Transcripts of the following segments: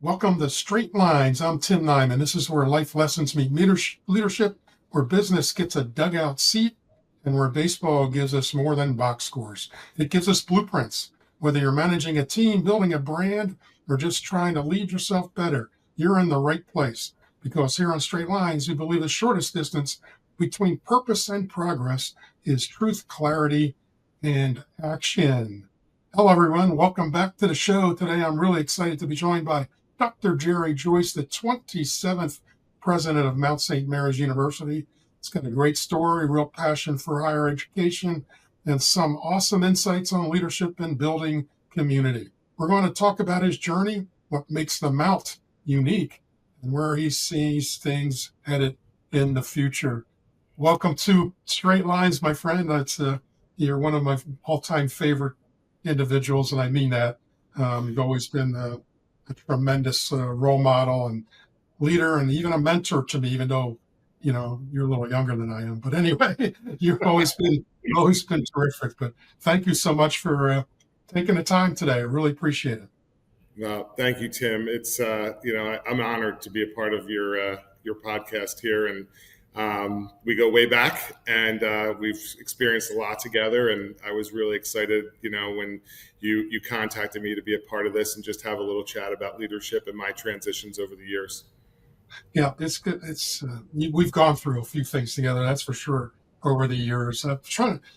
Welcome to Straight Lines. I'm Tim Neiman. This is where life lessons meet leadership, where business gets a dugout seat, and where baseball gives us more than box scores. It gives us blueprints. Whether you're managing a team, building a brand, or just trying to lead yourself better, you're in the right place. Because here on Straight Lines, we believe the shortest distance between purpose and progress is truth, clarity, and action. Hello, everyone. Welcome back to the show. Today, I'm really excited to be joined by Dr. Jerry Joyce, the 27th president of Mount St. Mary's University. It's got a great story, real passion for higher education, and some awesome insights on leadership and building community. We're going to talk about his journey, what makes the Mount unique, and where he sees things headed in the future. Welcome to Straight Lines, my friend. You're one of my all-time favorite individuals, and I mean that. You've always been a tremendous role model and leader, and even a mentor to me, even though you're a little younger than I am. But anyway, you've always been terrific. But thank you so much for taking the time today. I really appreciate it. Well, thank you, Tim. It's I'm honored to be a part of your podcast here, and we go way back, and we've experienced a lot together. And I was really excited, when you contacted me to be a part of this and just have a little chat about leadership and my transitions over the years. Yeah, it's good. We've gone through a few things together, that's for sure, over the years.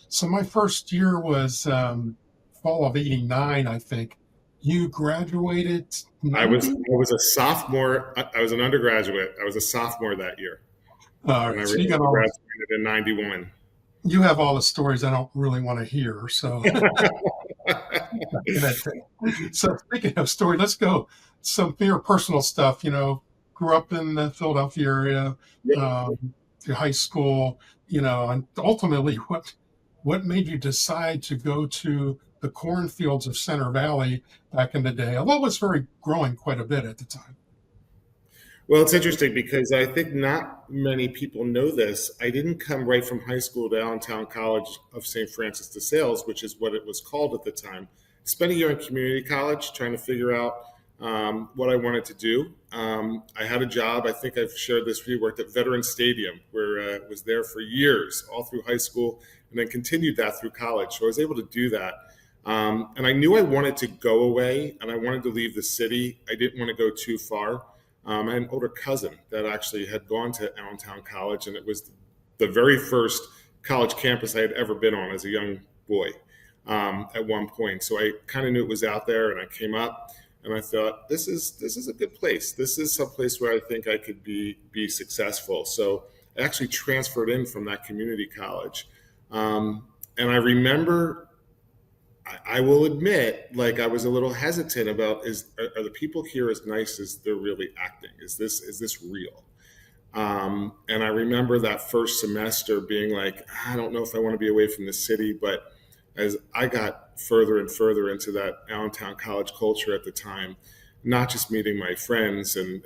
So my first year was fall of '89, I think. You graduated I 90? was a sophomore. I was an undergraduate. I was a sophomore that year, All and I right, so graduated in '91. you have all the stories I don't really want to hear. So, so speaking of story, let's go some mere personal stuff. Grew up in the Philadelphia area, to high school. And ultimately, what made you decide to go to the cornfields of Center Valley back in the day? Although it was growing quite a bit at the time. Well, it's interesting because I think not many people know this. I didn't come right from high school to Allentown College of St. Francis DeSales, which is what it was called at the time. Spent a year in community college trying to figure out what I wanted to do. I had a job. I think I've shared this with you. Worked at Veterans Stadium, where I was there for years, all through high school, and then continued that through college. So I was able to do that. And I knew I wanted to go away, and I wanted to leave the city. I didn't want to go too far. I had an older cousin that actually had gone to Allentown College, and it was the very first college campus I had ever been on as a young boy at one point. So I kind of knew it was out there, and I came up, and I thought, this is a good place. This is some place where I think I could be successful. So I actually transferred in from that community college, and I remember. I will admit, like I was a little hesitant about are the people here as nice as they're really acting? Is this real? And I remember that first semester being like, I don't know if I want to be away from the city. But as I got further and further into that Allentown College culture at the time, not just meeting my friends and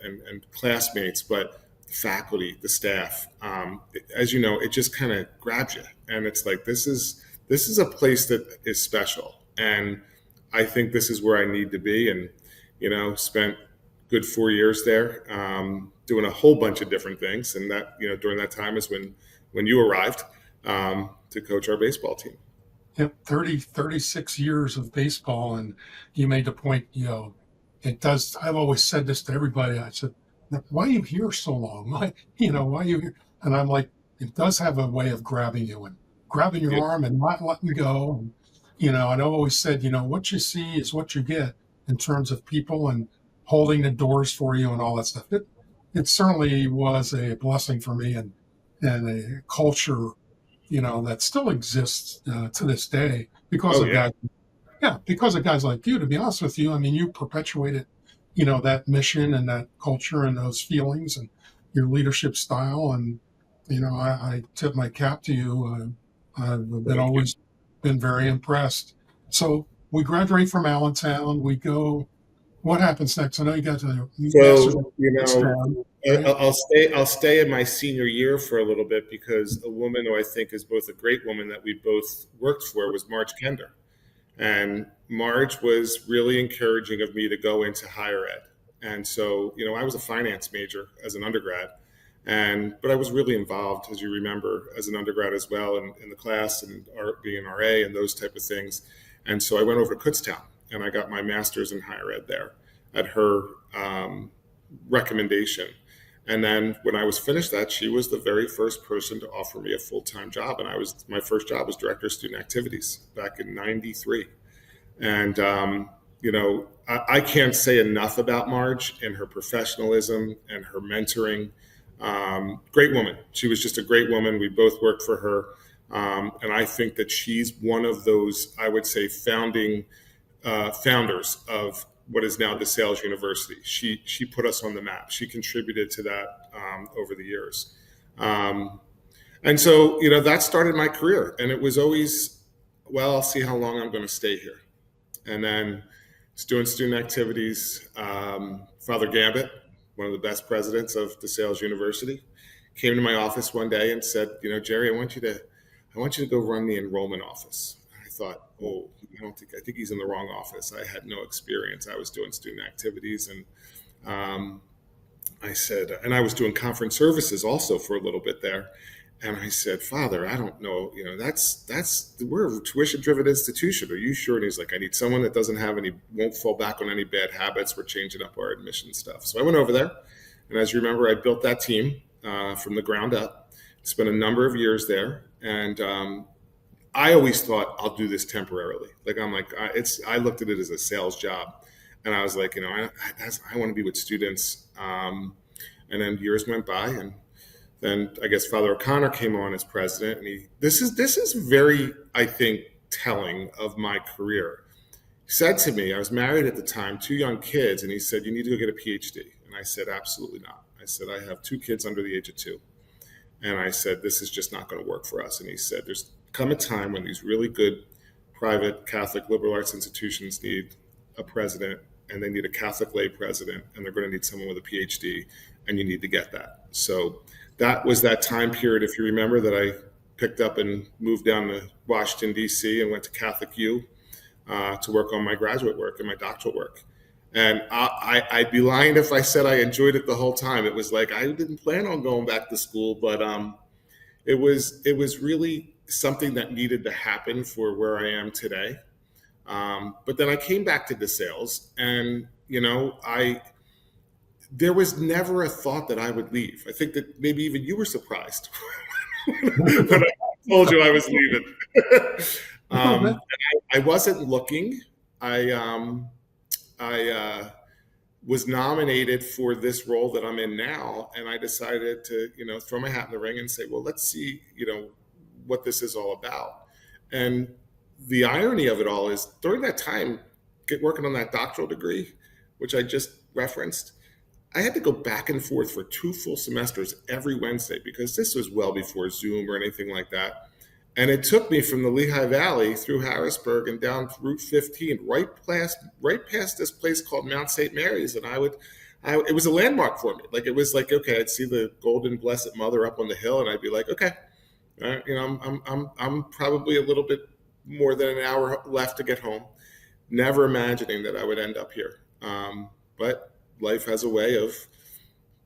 classmates, but the faculty, the staff, as you know, it just kind of grabs you, and it's like this is a place that is special, and I think this is where I need to be. And spent good 4 years there, doing a whole bunch of different things. And that during that time is when you arrived to coach our baseball team. Yep, 36 years of baseball, and you made the point. It does. I've always said this to everybody. I said, "Why are you here so long? Why are you here?" And I'm like, it does have a way of grabbing you and grabbing your Yeah. arm and not letting go. And I've always said, what you see is what you get in terms of people and holding the doors for you and all that stuff. It certainly was a blessing for me, and a culture, that still exists to this day because Oh of yeah. guys. Yeah, because of guys like you. To be honest with you, I mean, you perpetuated, that mission and that culture and those feelings and your leadership style. And I tip my cap to you. I've Thank you. always been very impressed. So we graduate from Allentown. We go. What happens next? I know you got the master's So right? I'll stay in my senior year for a little bit because a woman who I think is both a great woman that we both worked for was Marge Kender. And Marge was really encouraging of me to go into higher ed. And so, I was a finance major as an undergrad, but I was really involved, as you remember, as an undergrad as well in the class and being an RA and those type of things. And so I went over to Kutztown and I got my master's in higher ed there at her recommendation. And then when I was finished that, she was the very first person to offer me a full-time job. And my first job was director of student activities back in '93. And, I can't say enough about Marge and her professionalism and her mentoring. Great woman. She was just a great woman. We both worked for her. And I think that she's one of those, I would say, founders of what is now DeSales University. She put us on the map. She contributed to that over the years. And so, that started my career. And it was always, well, I'll see how long I'm going to stay here. And then doing student activities. Father Gambit, one of the best presidents of DeSales University, came to my office one day and said, Jerry, I want you to go run the enrollment office. I thought, I think he's in the wrong office. I had no experience. I was doing student activities, and I said, and I was doing conference services also for a little bit there. And I said, Father, I don't know, we're a tuition-driven institution. Are you sure? And he's like, I need someone that won't fall back on any bad habits. We're changing up our admission stuff. So I went over there. And as you remember, I built that team from the ground up. Spent a number of years there. And I always thought I'll do this temporarily. I looked at it as a sales job. And I was like, I want to be with students. And then years went by, and then I guess Father O'Connor came on as president, and this is very, I think, telling of my career. He said to me, I was married at the time, 2 young kids, and he said, you need to go get a PhD. And I said, absolutely not. I said, I have 2 kids under the age of 2. And I said, this is just not going to work for us. And he said, there's come a time when these really good private Catholic liberal arts institutions need a president, and they need a Catholic lay president, and they're going to need someone with a PhD, and you need to get that. So that was that time period, if you remember, that I picked up and moved down to Washington, D.C. and went to Catholic U to work on my graduate work and my doctoral work. And I'd be lying if I said I enjoyed it the whole time. It was like I didn't plan on going back to school, but it was really something that needed to happen for where I am today. But then I came back to DeSales, and there was never a thought that I would leave. I think that maybe even you were surprised when I told you I was leaving. I wasn't looking. I was nominated for this role that I'm in now, and I decided to, throw my hat in the ring and say, well, let's see, what this is all about. And the irony of it all is, during that time, working on that doctoral degree, which I just referenced, I had to go back and forth for 2 full semesters every Wednesday, because this was well before Zoom or anything like that. And it took me from the Lehigh Valley through Harrisburg and down Route 15, right past this place called Mount St. Mary's. And it was a landmark for me. It was like, okay, I'd see the Golden Blessed Mother up on the hill, and I'd be like, okay, I'm probably a little bit more than an hour left to get home. Never imagining that I would end up here. But life has a way of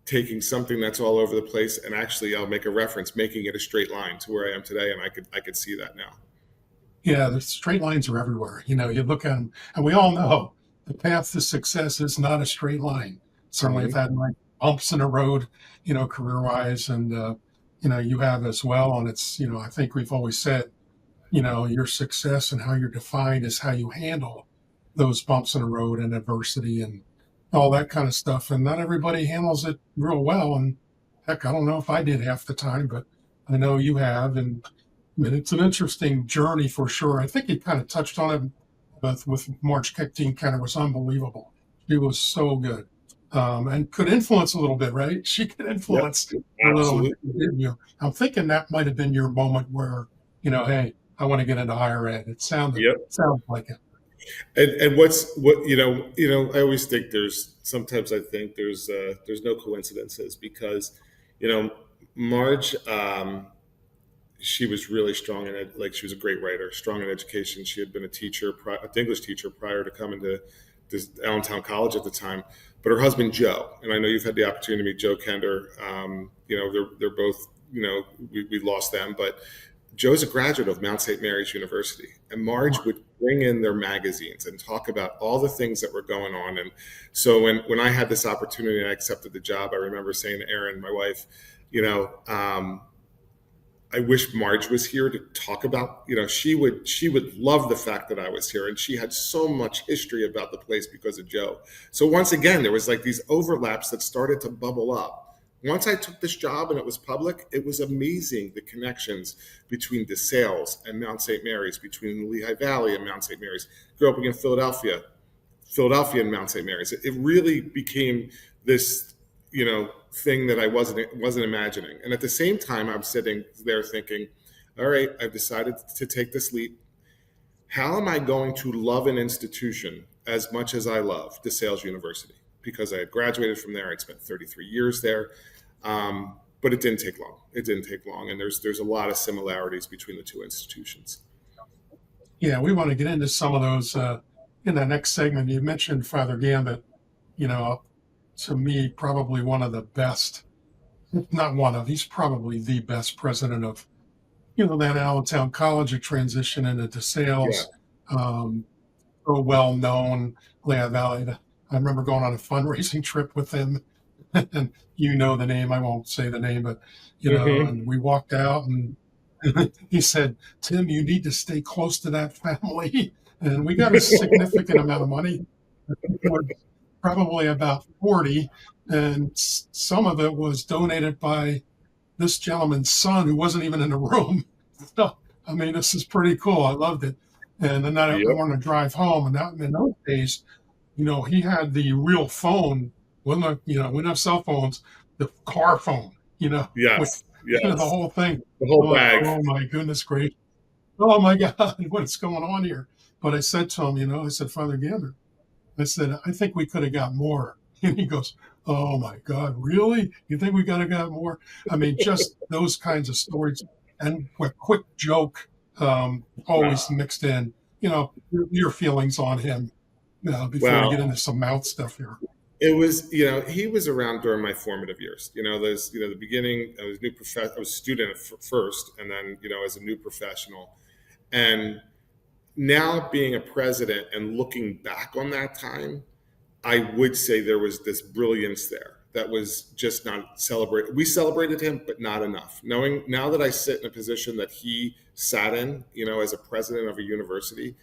taking something that's all over the place, and actually, I'll make a reference, making it a straight line to where I am today, and I could see that now. Yeah, the straight lines are everywhere. You look at them, and we all know the path to success is not a straight line. Certainly, I've had my bumps in the road, career-wise, and you have as well. And it's, I think we've always said, your success and how you're defined is how you handle those bumps in the road and adversity and all that kind of stuff. And not everybody handles it real well. And heck, I don't know if I did half the time, but I know you have. And it's an interesting journey for sure. I think you kind of touched on it, but with Marge Kechting, kind of was unbelievable. She was so good. And could influence a little bit, right? She could influence a little bit. I'm thinking that might have been your moment where, hey, I want to get into higher ed. It sounds like it. And I always think sometimes I think there's no coincidences, because, Marge, she was really strong in it. She was a great writer, strong in education. She had been an English teacher prior to coming to Allentown College at the time. But her husband, Joe, and I know you've had the opportunity to meet Joe Kender. They're both, we lost them, but Joe's a graduate of Mount St. Mary's University, and Marge would bring in their magazines and talk about all the things that were going on. And so when I had this opportunity and I accepted the job, I remember saying to Erin, my wife, I wish Marge was here to talk about, she would love the fact that I was here. And she had so much history about the place because of Joe. So once again, there was like these overlaps that started to bubble up. Once I took this job and it was public, it was amazing, the connections between DeSales and Mount St. Mary's, between the Lehigh Valley and Mount St. Mary's. Grew up in Philadelphia and Mount St. Mary's. It really became this, thing that I wasn't imagining. And at the same time, I'm sitting there thinking, all right, I've decided to take this leap. How am I going to love an institution as much as I love DeSales University? Because I had graduated from there. I'd spent 33 years there. But it didn't take long. And there's a lot of similarities between the two institutions. Yeah, we want to get into some of those in the next segment. You mentioned Father Gambit, to me, probably one of the best, not one of, he's probably the best president of, that Allentown College, a transition into DeSales, so well known, Lehigh Valley. I remember going on a fundraising trip with him, and the name, I won't say the name, but, and we walked out and he said, Tim, you need to stay close to that family. And we got a significant amount of money. Probably about 40, and some of it was donated by this gentleman's son who wasn't even in the room. So, this is pretty cool. I loved it. And then I wanted to drive home, and in those days, he had the real phone. We didn't have cell phones, the car phone, Yes. with the whole thing. The whole bag. Oh my goodness gracious. Oh my God, what's going on here? But I said to him, I said, Father Gander, I said, I think we could have got more. And he goes, oh my God, really? You think we could have got more? Just those kinds of stories. And a quick joke always mixed in, your feelings on him before we get into some mouth stuff here. It was, he was around during my formative years. The beginning, I was a student first, and then, as a new professional. And now being a president and looking back on that time, I would say there was this brilliance there that was just not celebrated. We celebrated him, but not enough. Knowing now that I sit in a position that he sat in, as a president of a university,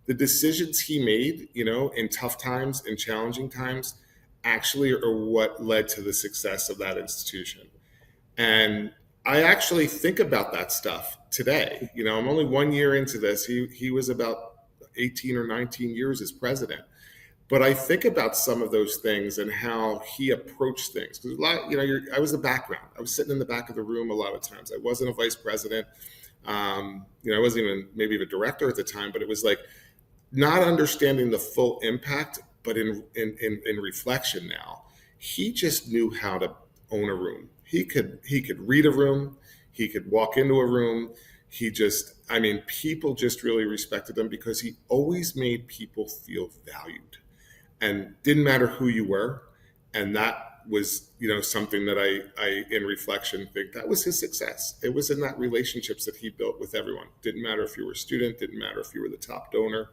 the decisions he made, in tough times and challenging times, actually are what led to the success of that institution. And I actually think about that stuff today. I'm only 1 year into this. He was about 18 or 19 years as president. But I think about some of those things and how he approached things. Because I was the background. I was sitting in the back of the room a lot of times. I wasn't a vice president. I wasn't even maybe a director at the time. But it was like not understanding the full impact. But in reflection now, he just knew how to own a room. He could read a room. He could walk into a room. People just really respected him because he always made people feel valued, and didn't matter who you were. And that was, something that I, in reflection, think that was his success. It was in that relationships that he built with everyone. Didn't matter if you were a student, didn't matter if you were the top donor,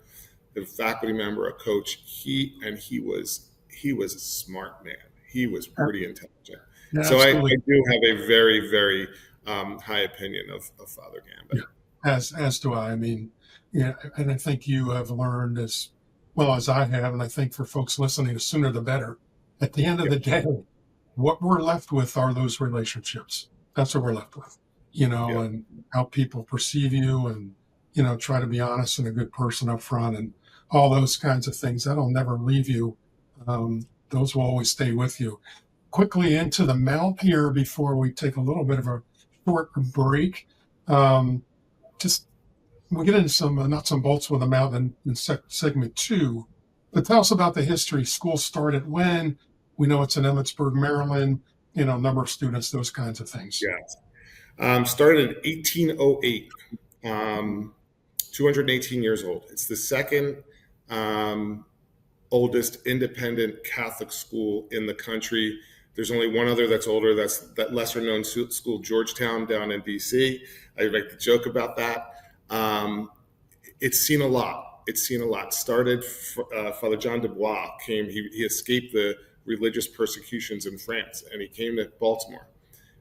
a faculty member, a coach. He was a smart man. He was pretty intelligent. Yeah, so I do have a very, very high opinion of Father Gambit. Yeah, as do I. And I think you have learned as well as I have, and I think for folks listening, the sooner the better. At the end of the day, what we're left with are those relationships. That's what we're left with, and how people perceive you, and try to be honest and a good person up front, and all those kinds of things. That'll never leave you. Those will always stay with you. Quickly into the mount here before we take a little bit of a short break. Just we'll get into some nuts and bolts with the mount in segment 2. But tell us about the history. School started when? We know it's in Emmitsburg, Maryland. Number of students, those kinds of things. Yeah. Started in 1808. 218 years old. It's the second oldest independent Catholic school in the country. There's only one other that's older. That's that lesser known school, Georgetown, down in DC. I like to joke about that. It's seen a lot. It's seen a lot. Started, Father John Dubois came, he escaped the religious persecutions in France, and he came to Baltimore,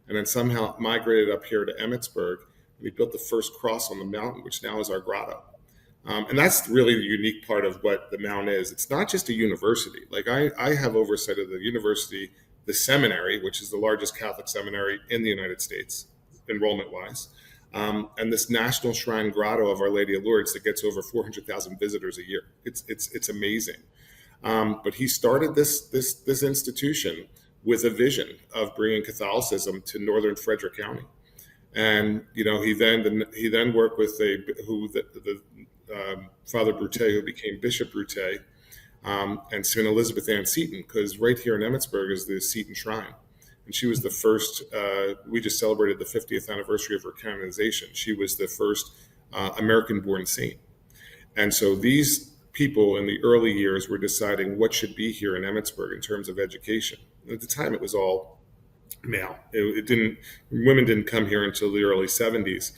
and then somehow migrated up here to Emmitsburg, and he built the first cross on the mountain, which now is our grotto. And that's really the unique part of what the Mount is. It's not just a university. Like I have oversight of the university, the seminary, which is the largest Catholic seminary in the United States, enrollment-wise, and this National Shrine Grotto of Our Lady of Lourdes that gets over 400,000 visitors a year. It's amazing. But he started this institution with a vision of bringing Catholicism to northern Frederick County, and he then worked with Father Brute, who became Bishop Brute, and St. Elizabeth Ann Seton, because right here in Emmitsburg is the Seton Shrine. And she was the first, we just celebrated the 50th anniversary of her canonization. She was the first American-born saint. And so these people in the early years were deciding what should be here in Emmitsburg in terms of education. At the time, it was all male. Women didn't come here until the early 70s.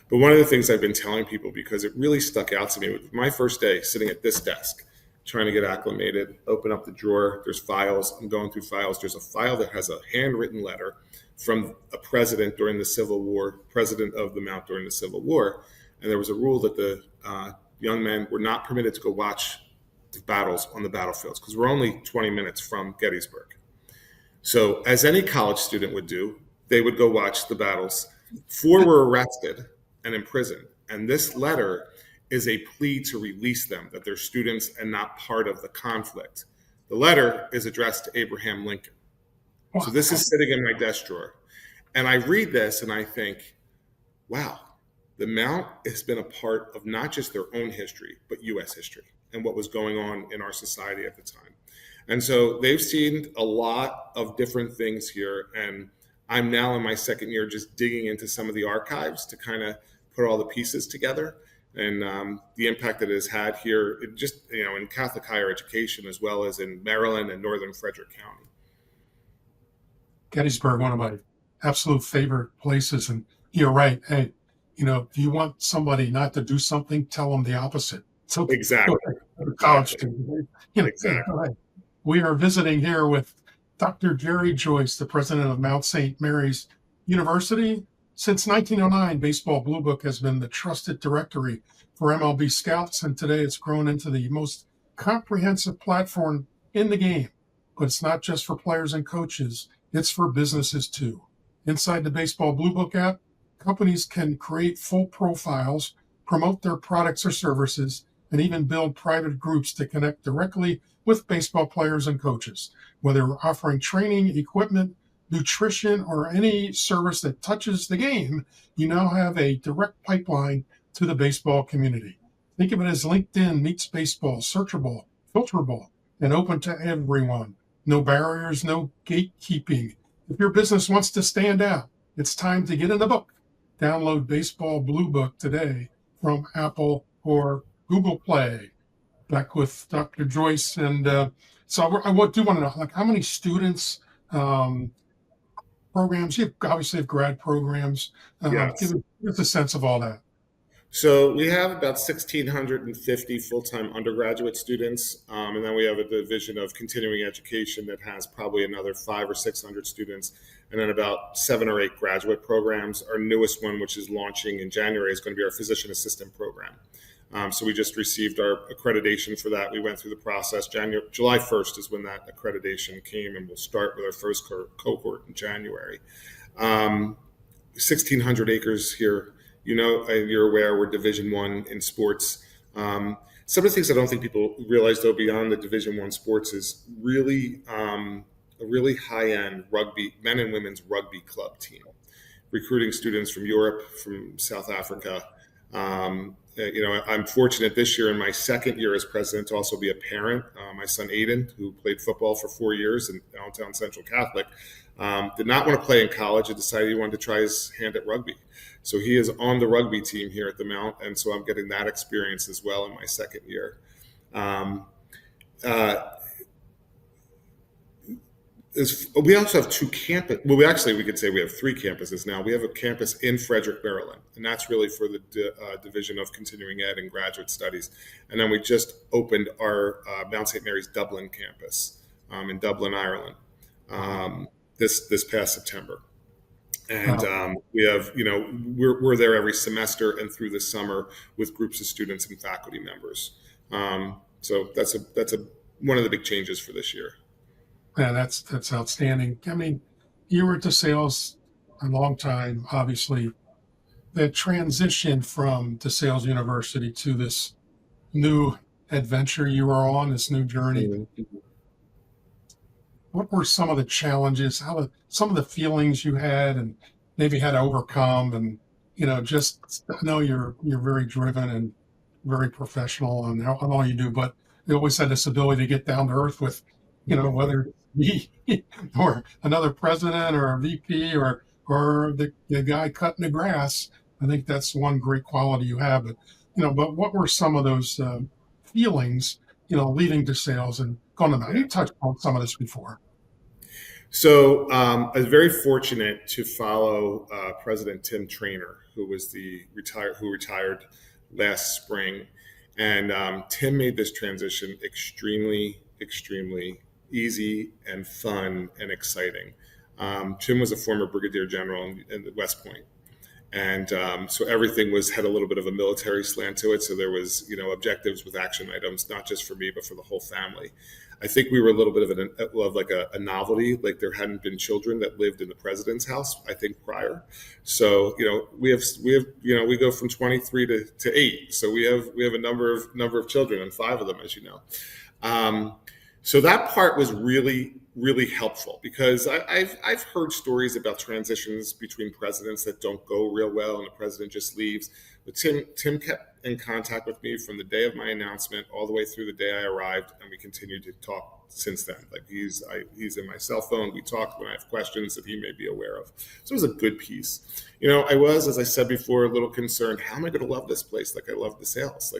But one of the things I've been telling people, because it really stuck out to me, with my first day sitting at this desk, trying to get acclimated, open up the drawer, there's files, I'm going through files. There's a file that has a handwritten letter from a president during the Civil War, president of the Mount during the Civil War. And there was a rule that the young men were not permitted to go watch battles on the battlefields, because we're only 20 minutes from Gettysburg. So as any college student would do, they would go watch the battles. 4 were arrested and imprisoned. And this letter is a plea to release them, that they're students and not part of the conflict. The letter is addressed to Abraham Lincoln. So this is sitting in my desk drawer. And I read this and I think, wow, the Mount has been a part of not just their own history, but U.S. history and what was going on in our society at the time. And so they've seen a lot of different things here. And I'm now in my second year just digging into some of the archives to kind of put all the pieces together. And the impact that it has had here, in Catholic higher education, as well as in Maryland and northern Frederick County. Gettysburg, one of my absolute favorite places. And you're right. Hey, if you want somebody not to do something, tell them the opposite. So Exactly. College student. Exactly. Right. We are visiting here with Dr. Jerry Joyce, the president of Mount St. Mary's University. Since 1909, Baseball Blue Book has been the trusted directory for MLB scouts, and today it's grown into the most comprehensive platform in the game. But it's not just for players and coaches, it's for businesses too. Inside the Baseball Blue Book app, companies can create full profiles, promote their products or services, and even build private groups to connect directly with baseball players and coaches. Whether we're offering training, equipment, nutrition, or any service that touches the game, you now have a direct pipeline to the baseball community. Think of it as LinkedIn meets baseball, searchable, filterable, and open to everyone. No barriers, no gatekeeping. If your business wants to stand out, it's time to get in the book. Download Baseball Blue Book today from Apple or Google Play. Back with Dr. Joyce. And so I do want to know, how many students, programs, you obviously have grad programs. Yes. Give us a sense of all that. So we have about 1,650 full-time undergraduate students, and then we have a division of continuing education that has probably another 500 or 600 students, and then about 7 or 8 graduate programs. Our newest one, which is launching in January, is going to be our physician assistant program. So we just received our accreditation for that. We went through the process. July 1st is when that accreditation came, and we'll start with our first cohort in January. 1,600 acres here. You're aware we're Division I in sports. Some of the things I don't think people realize, though, beyond the Division I sports is really a really high-end rugby, men and women's rugby club team, recruiting students from Europe, from South Africa. I'm fortunate this year in my second year as president to also be a parent. My son Aiden, who played football for 4 years in downtown Central Catholic, did not want to play in college and decided he wanted to try his hand at rugby. So he is on the rugby team here at the Mount, and so I'm getting that experience as well in my second year. uh, we also have two campus. Well, we could say we have three campuses now. We have a campus in Frederick, Maryland, and that's really for the Division of Continuing Ed and Graduate Studies. And then we just opened our Mount St. Mary's Dublin campus in Dublin, Ireland, this past September. And we have, we're there every semester and through the summer with groups of students and faculty members. So that's one of the big changes for this year. Yeah, that's outstanding. I mean, you were at DeSales a long time, obviously. The transition from DeSales University to this new adventure you are on, this new journey. Mm-hmm. What were some of the challenges? Some of the feelings you had, and maybe had to overcome? And just I know you're very driven and very professional on all you do, but you always had this ability to get down to earth with, whether me or another president or a VP or the guy cutting the grass. I think that's one great quality you have. But what were some of those feelings, leading DeSales and going to that? You touched on some of this before. So I was very fortunate to follow President Tim Trainer, who retired last spring, and Tim made this transition extremely, extremely easy and fun and exciting. Tim was a former brigadier general in West Point. And so everything had a little bit of a military slant to it. So there was, objectives with action items, not just for me, but for the whole family. I think we were a little bit of a novelty, like there hadn't been children that lived in the president's house, I think, prior. So, we go from 23 to 8. So we have a number of children, and 5 of them, as you know. So that part was really, really helpful, because I've heard stories about transitions between presidents that don't go real well and the president just leaves. But Tim kept in contact with me from the day of my announcement all the way through the day I arrived, and we continued to talk since then. Like he's in my cell phone. We talk when I have questions that he may be aware of. So it was a good piece. I was, as I said before, a little concerned. How am I going to love this place like I love DeSales?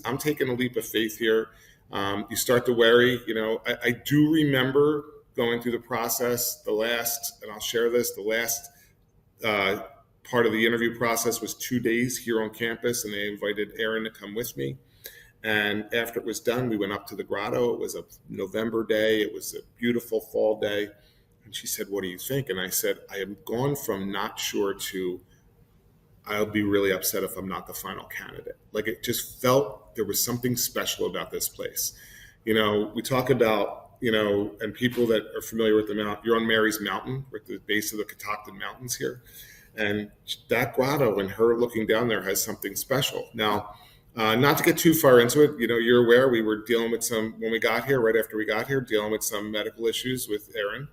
I'm taking a leap of faith here. You start to worry. I do remember going through the process. And I'll share this, the last part of the interview process was 2 days here on campus, and they invited Erin to come with me. And after it was done, we went up to the grotto. It was a November day. It was a beautiful fall day. And she said, "What do you think?" And I said, "I am gone from not sure to I'll be really upset if I'm not the final candidate." Like, it just felt there was something special about this place. We talk about, and people that are familiar with the mountain, you're on Mary's Mountain, we're at the base of the Catoctin Mountains here. And that grotto and her looking down there has something special. Now, not to get too far into it, you're aware we were dealing with right after we got here, dealing with some medical issues with Erin.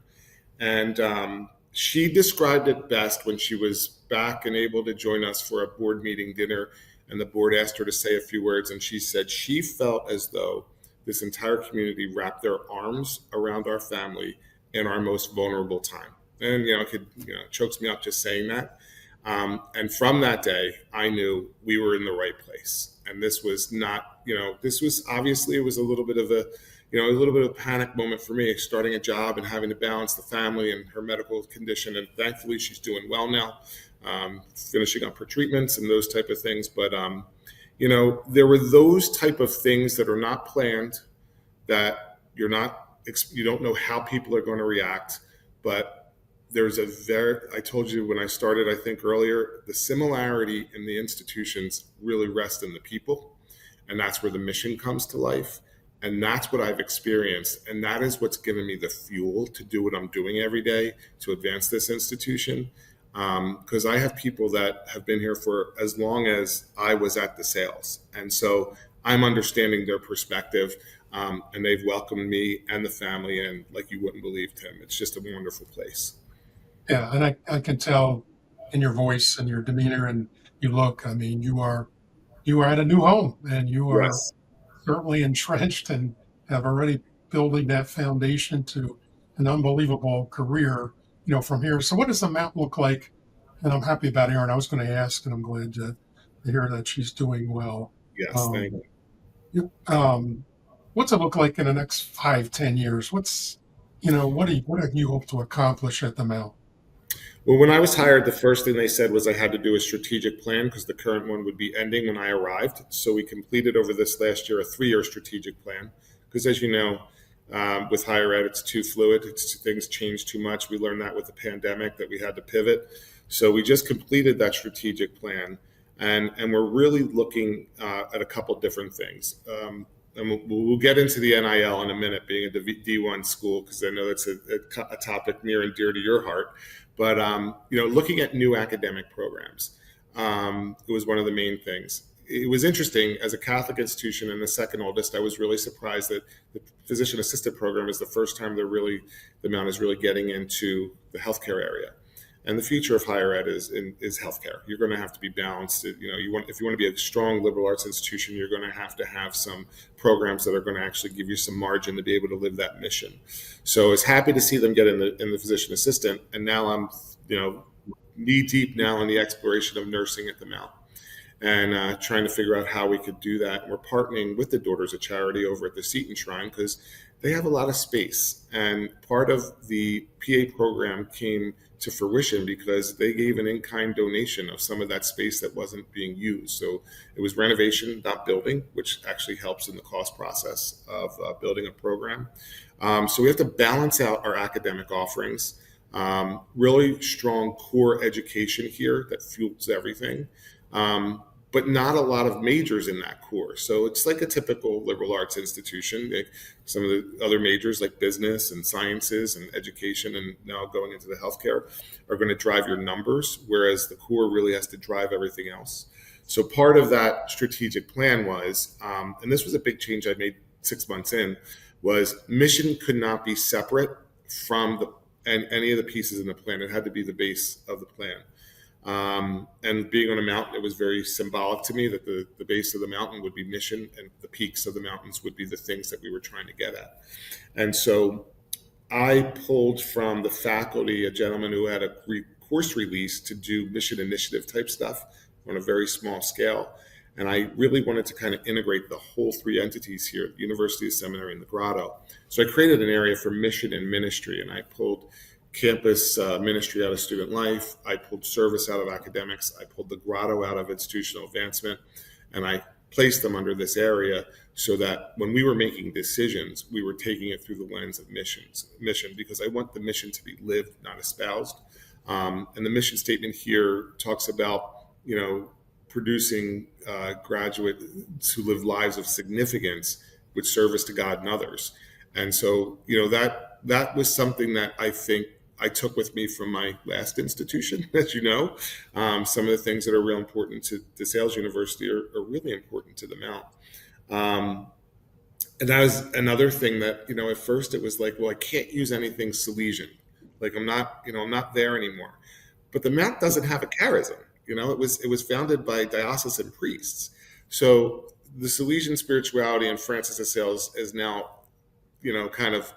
And she described it best when she was back and able to join us for a board meeting dinner, and the board asked her to say a few words, and she said she felt as though this entire community wrapped their arms around our family in our most vulnerable time. And it chokes me up just saying that. And from that day, I knew we were in the right place. And this was not, this was obviously, it was a little bit of a panic moment for me, starting a job and having to balance the family and her medical condition. And thankfully, she's doing well now, finishing up her treatments and those type of things. But, there were those type of things that are not planned, that you don't know how people are going to react. But I told you when I started, I think earlier, the similarity in the institutions really rest in the people. And that's where the mission comes to life. And that's what I've experienced. And that is what's given me the fuel to do what I'm doing every day to advance this institution. Because I have people that have been here for as long as I was at DeSales. And so I'm understanding their perspective. And they've welcomed me and the family in like you wouldn't believe, Tim. It's just a wonderful place. Yeah, and I can tell in your voice and your demeanor and you look, I mean, you are at a new home, and you are Yes. certainly entrenched and have already building that foundation to an unbelievable career, from here. So what does the map look like? And I'm happy about Erin. I was going to ask, and I'm glad to hear that she's doing well. Yes, Um, thank you. what What's it look like in the next 5, 10 years? What do you hope to accomplish at the Mount? Well, when I was hired, the first thing they said was I had to do a strategic plan because the current one would be ending when I arrived. So we completed over this last year a 3-year strategic plan. Because as you know, with higher ed, it's too fluid. Things change too much. We learned that with the pandemic that we had to pivot. So we just completed that strategic plan, and we're really looking at a couple different things. And we'll get into the NIL in a minute, being a D1 school, because I know that's a topic near and dear to your heart. But looking at new academic programs, it was one of the main things. It was interesting as a Catholic institution and the second oldest. I was really surprised that the physician assistant program is the first time the Mount is really getting into the healthcare area. And the future of higher ed is healthcare. You're going to have to be balanced. If you want to be a strong liberal arts institution, you're going to have some programs that are going to actually give you some margin to be able to live that mission. So I was happy to see them get in the physician assistant, and now I'm knee deep now in the exploration of nursing at the Mount, and trying to figure out how we could do that. And we're partnering with the Daughters of Charity over at the Seton Shrine because they have a lot of space, and part of the PA program came to fruition because they gave an in-kind donation of some of that space that wasn't being used. So it was renovation, not building, which actually helps in the cost process of building a program. So we have to balance out our academic offerings. Really strong core education here that fuels everything. But not a lot of majors in that core. So it's like a typical liberal arts institution. Some of the other majors like business and sciences and education and now going into the healthcare are going to drive your numbers, whereas the core really has to drive everything else. So part of that strategic plan was, and this was a big change I made 6 months in, was mission could not be separate from any of the pieces in the plan. It had to be the base of the plan. And being on a mountain, it was very symbolic to me that the base of the mountain would be mission and the peaks of the mountains would be the things that we were trying to get at. And so I pulled from the faculty a gentleman who had a course release to do mission initiative type stuff on a very small scale. And I really wanted to kind of integrate the whole 3 entities here at the University, the Seminary, and the Grotto. So I created an area for mission and ministry, and I pulled campus ministry out of student life. I pulled service out of academics. I pulled the Grotto out of institutional advancement, and I placed them under this area so that when we were making decisions, we were taking it through the lens of mission, because I want the mission to be lived, not espoused. And the mission statement here talks about, producing graduates who live lives of significance with service to God and others. And so, that was something that I think I took with me from my last institution, as you know. Some of the things that are real important to DeSales University are really important to the Mount. And that was another thing that, at first it was like, well, I can't use anything Salesian. Like I'm not there anymore. But the Mount doesn't have a charism. It was founded by diocesan priests. So the Salesian spirituality in Francis de Sales is now, kind of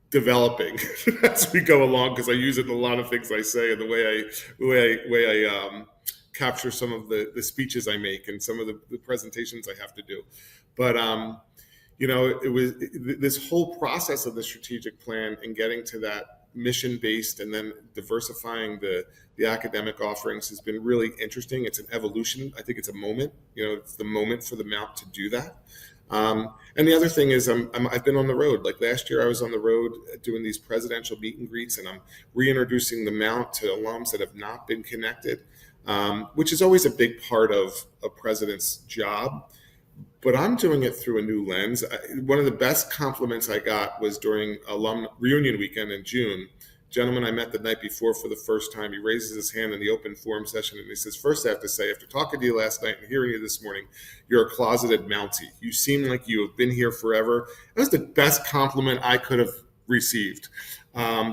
developing as we go along, because I use it in a lot of things I say and the way I capture some of the speeches I make and some of the presentations I have to do. But it was this whole process of the strategic plan and getting to that mission based and then diversifying the academic offerings has been really interesting. It's an evolution. I think it's a moment. It's the moment for the Mount to do that. And the other thing is I've been on the road. Like last year I was on the road doing these presidential meet and greets, and I'm reintroducing the Mount to alums that have not been connected, which is always a big part of a president's job. But I'm doing it through a new lens. One of the best compliments I got was during alum reunion weekend in June. Gentleman I met the night before for the first time, he raises his hand in the open forum session and he says, "First I have to say, after talking to you last night and hearing you this morning, you're a closeted Mountie. You seem like you have been here forever." That was the best compliment I could have received,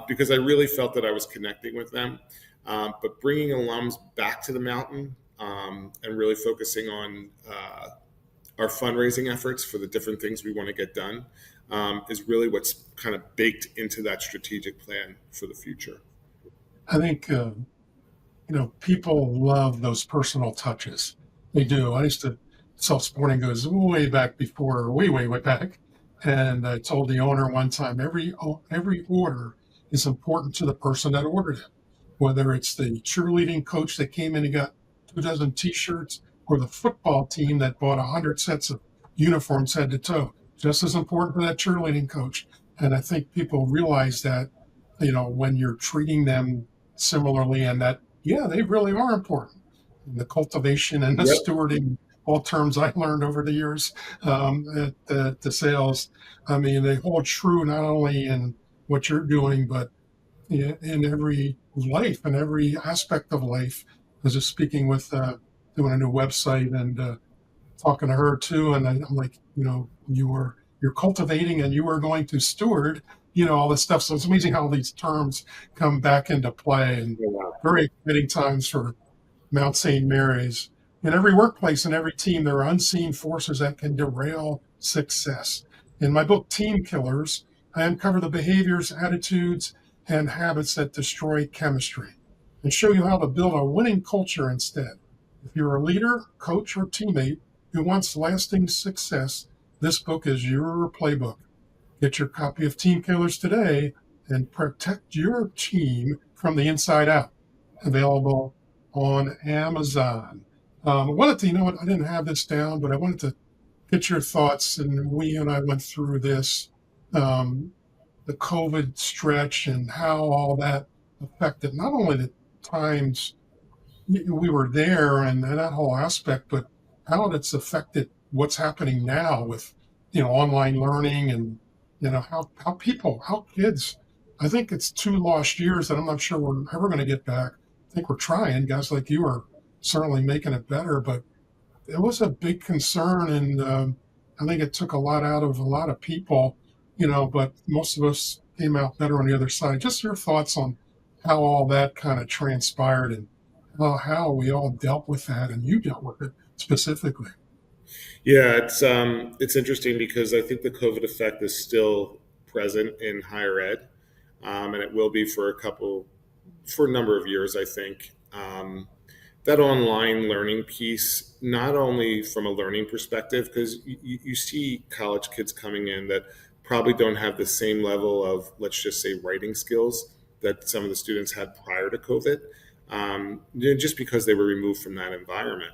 because I really felt that I was connecting with them. But bringing alums back to the mountain and really focusing on our fundraising efforts for the different things we want to get done is really what's kind of baked into that strategic plan for the future. I think, people love those personal touches. They do. I used to self-supporting goes way back before, way back. And I told the owner one time, every order is important to the person that ordered it, whether it's the cheerleading coach that came in and got 2 dozen T-shirts, or the football team that bought 100 sets of uniforms head to toe. Just as important for that cheerleading coach. And I think people realize that, when you're treating them similarly, and that, yeah, they really are important. And the cultivation and the Yep. stewarding, all terms I learned over the years at the sales. I mean, they hold true not only in what you're doing, but in every life and every aspect of life. I was just speaking with doing a new website and talking to her too, and I'm like, you're cultivating and you are going to steward, all this stuff. So it's amazing how these terms come back into play, and Oh, wow. very exciting times for Mount St. Mary's. In every workplace and every team, there are unseen forces that can derail success. In my book, Team Killers, I uncover the behaviors, attitudes, and habits that destroy chemistry and show you how to build a winning culture instead. If you're a leader, coach, or teammate who wants lasting success, this book is your playbook. Get your copy of Team Killers today and protect your team from the inside out. Available on Amazon. I wanted to, I didn't have this down, but I wanted to get your thoughts. And we and I went through this, the COVID stretch, and how all that affected not only the times we were there and that whole aspect, but how it's affected what's happening now with, online learning, and, how kids, I think it's 2 lost years that I'm not sure we're ever going to get back. I think we're trying. Guys like you are certainly making it better, but it was a big concern. And I think it took a lot out of a lot of people, but most of us came out better on the other side. Just your thoughts on how all that kind of transpired, and how we all dealt with that, and you dealt with it specifically. Yeah, it's interesting because I think the COVID effect is still present in higher ed, and it will be for a number of years. I think that online learning piece, not only from a learning perspective, because you see college kids coming in that probably don't have the same level of, let's just say, writing skills that some of the students had prior to COVID, just because they were removed from that environment.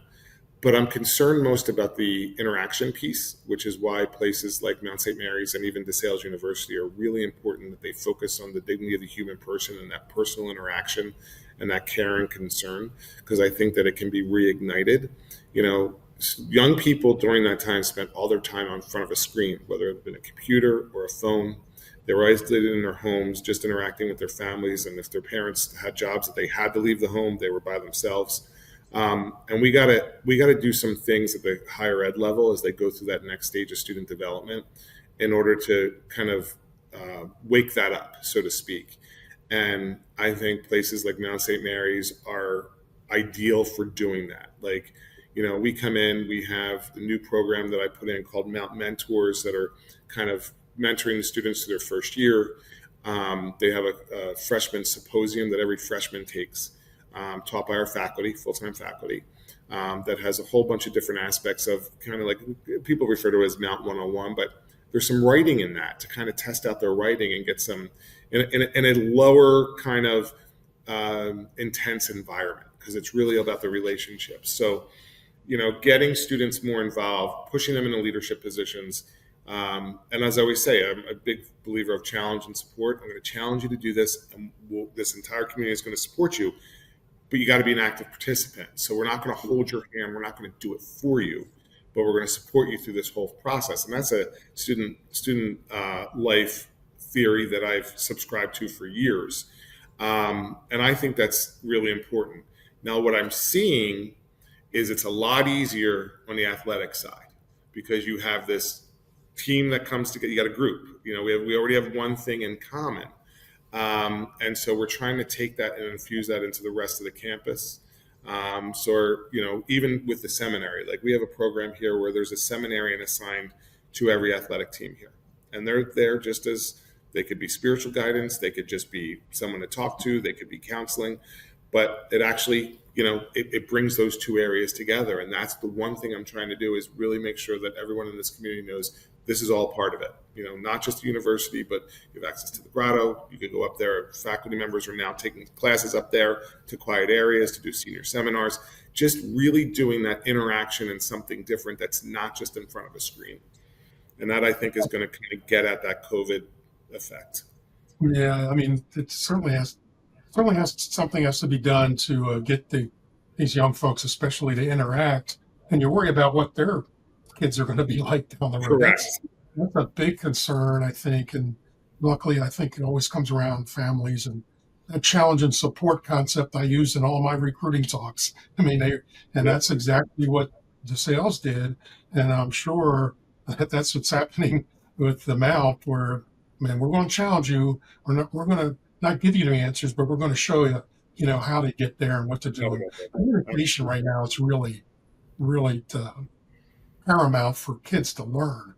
But I'm concerned most about the interaction piece, which is why places like Mount St. Mary's and even DeSales University are really important, that they focus on the dignity of the human person and that personal interaction and that care and concern, because I think that it can be reignited. Young people during that time spent all their time in front of a screen, whether it had been a computer or a phone. They were isolated in their homes, just interacting with their families. And if their parents had jobs that they had to leave the home, they were by themselves. And we gotta do some things at the higher ed level as they go through that next stage of student development, in order to kind of wake that up, so to speak. And I think places like Mount St. Mary's are ideal for doing that. Like, we come in, we have the new program that I put in called Mount Mentors, that are kind of mentoring the students to their first year. They have a freshman symposium that every freshman takes, taught by our faculty, full-time faculty, that has a whole bunch of different aspects of, kind of like, people refer to it as Mount 101, but there's some writing in that to kind of test out their writing and get some in a lower kind of intense environment, because it's really about the relationships. So, getting students more involved, pushing them into leadership positions. And as I always say, I'm a big believer of challenge and support. I'm going to challenge you to do this, and this entire community is going to support you. But you got to be an active participant. So we're not going to hold your hand. We're not going to do it for you, but we're going to support you through this whole process. And that's a student life theory that I've subscribed to for years. And I think that's really important. Now, what I'm seeing is it's a lot easier on the athletic side, because you have this team that comes together. You got a group. We already have one thing in common. And so we're trying to take that and infuse that into the rest of the campus. Even with the seminary, like, we have a program here where there's a seminarian assigned to every athletic team here. And they're there just as they could be spiritual guidance. They could just be someone to talk to. They could be counseling, but it actually, it brings those two areas together. And that's the one thing I'm trying to do, is really make sure that everyone in this community knows this is all part of it. Not just the university, but you have access to the grotto. You could go up there. Faculty members are now taking classes up there to quiet areas to do senior seminars, just really doing that interaction and something different that's not just in front of a screen. And that, I think, is going to kind of get at that COVID effect. Yeah, I mean, it certainly has something has to be done to get these young folks, especially, to interact. And you worry about what their kids are going to be like down the road. Correct. That's a big concern, I think. And luckily, I think it always comes around families, and that challenge and support concept I use in all my recruiting talks. I mean, that's exactly what DeSales did. And I'm sure that's what's happening with the Mount, where, man, we're going to challenge you. We're going to not give you the answers, but we're going to show you, how to get there and what to do. Communication right now is really, really paramount for kids to learn.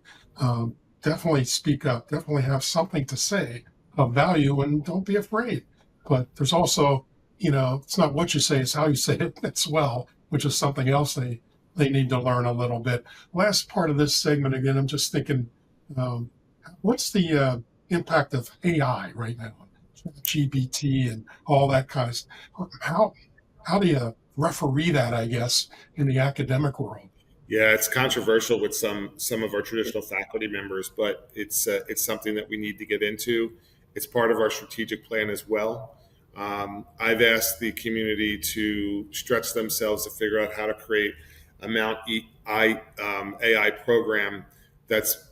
Definitely speak up. Definitely have something to say of value, and don't be afraid. But there's also, it's not what you say, it's how you say it as well, which is something else they need to learn a little bit. Last part of this segment, again, I'm just thinking, what's the impact of AI right now? GPT and all that kind of stuff. How do you referee that, I guess, in the academic world? Yeah, it's controversial with some of our traditional faculty members, but it's something that we need to get into. It's part of our strategic plan as well. I've asked the community to stretch themselves to figure out how to create a Mount AI program that's